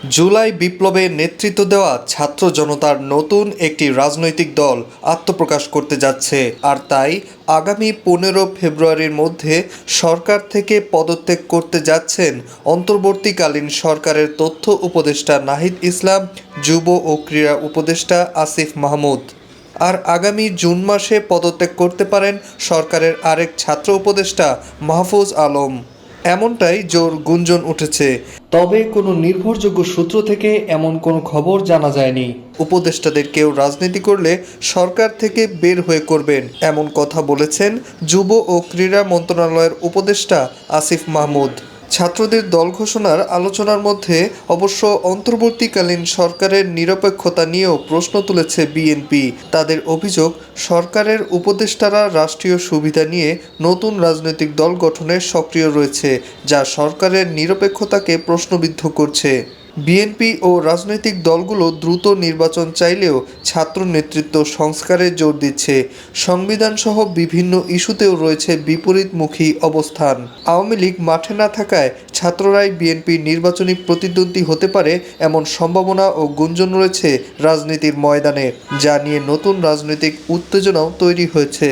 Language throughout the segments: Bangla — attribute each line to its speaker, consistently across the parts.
Speaker 1: জুলাই বিপ্লবে নেতৃত্ব দেওয়া ছাত্র জনতার নতুন একটি রাজনৈতিক দল আত্মপ্রকাশ করতে যাচ্ছে, আর তাই আগামী 15 ফেব্রুয়ারির মধ্যে সরকার থেকে পদত্যাগ করতে যাচ্ছেন অন্তর্বর্তীকালীন সরকারের তথ্য উপদেষ্টা নাহিদ ইসলাম, যুব ও ক্রীড়া উপদেষ্টা আসিফ মাহমুদ। আর আগামী জুন মাসে পদত্যাগ করতে পারেন সরকারের আরেক ছাত্র উপদেষ্টা মাহফুজ আলম, এমনটাই জোর গুঞ্জন উঠেছে। তবে কোনো নির্ভরযোগ্য সূত্র থেকে এমন কোনো খবর জানা যায়নি। উপদেষ্টাদের কেউ রাজনীতি করলে সরকার থেকে বের হয়ে করবেন, এমন কথা বলেছেন যুব ও ক্রীড়া মন্ত্রণালয়ের উপদেষ্টা আসিফ মাহমুদ। ছাত্রদের দল ঘোষণার আলোচনার মধ্যে অবশ্য অন্তর্বর্তীকালীন সরকারের নিরপেক্ষতা নিয়েও প্রশ্ন তুলেছে বিএনপি। তাদের অভিযোগ, সরকারের উপদেষ্টারা রাষ্ট্রীয় সুবিধা নিয়ে নতুন রাজনৈতিক দল গঠনে সক্রিয় রয়েছে, যা সরকারের নিরপেক্ষতাকে প্রশ্নবিদ্ধ করছে। বিএনপি ও রাজনৈতিক দলগুলো দ্রুত নির্বাচন চাইলেও ছাত্র নেতৃত্ব সংস্কারে জোর দিচ্ছে। সংবিধানসহ বিভিন্ন ইস্যুতেও রয়েছে বিপরীতমুখী অবস্থান। আওয়ামী লীগ মাঠে না থাকায় ছাত্ররাই বিএনপির নির্বাচনী প্রতিদ্বন্দ্বী হতে পারে, এমন সম্ভাবনা ও গুঞ্জন রয়েছে রাজনীতির ময়দানে, যা নিয়ে নতুন রাজনৈতিক উত্তেজনাও তৈরি হয়েছে।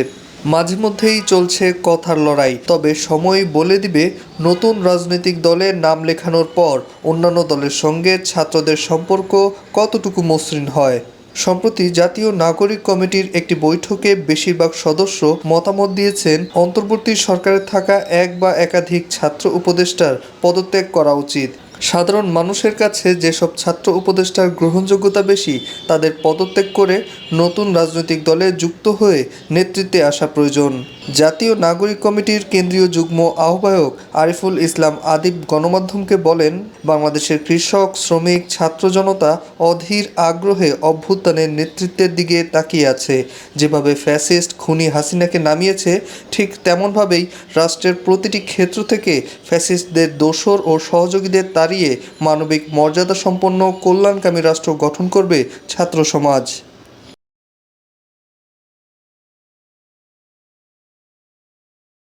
Speaker 1: মাঝে মধ্যেই চলছে কথার লড়াই, তবে সময় বলে দিবে নতুন রাজনৈতিক দলের নাম লেখানোর পর অন্যান্য দলের সঙ্গে ছাত্রদের সম্পর্ক কতটুকু মসৃণ হয়। সম্প্রতি জাতীয় নাগরিক কমিটির একটি বৈঠকে বেশিরভাগ সদস্য মতামত দিয়েছেন, অন্তর্বর্তী সরকারে থাকা এক বা একাধিক ছাত্র উপদেষ্টার পদত্যাগ করা উচিত। সাধারণ মানুষের কাছে যেসব ছাত্র উপদেষ্টার গ্রহণযোগ্যতা বেশি, তাদের পদত্যাগ করে নতুন রাজনৈতিক দলে যুক্ত হয়ে নেতৃত্বে আসা প্রয়োজন। জাতীয় নাগরিক কমিটির কেন্দ্রীয় যুগ্ম আহ্বায়ক আরিফুল ইসলাম আদিব গণমাধ্যমকে বলেন, বাংলাদেশের কৃষক, শ্রমিক, ছাত্র জনতা অধীর আগ্রহে অভ্যুত্থানের নেতৃত্বের দিকে তাকিয়ে আছে। যেভাবে ফ্যাসিস্ট খুনি হাসিনাকে নামিয়েছে, ঠিক তেমনভাবেই রাষ্ট্রের প্রতিটি ক্ষেত্র থেকে ফ্যাসিস্টদের দোসর ও সহযোগীদের তাড়িয়ে মানবিক মর্যাদাসম্পন্ন কল্যাণকামী রাষ্ট্র গঠন করবে ছাত্র সমাজ।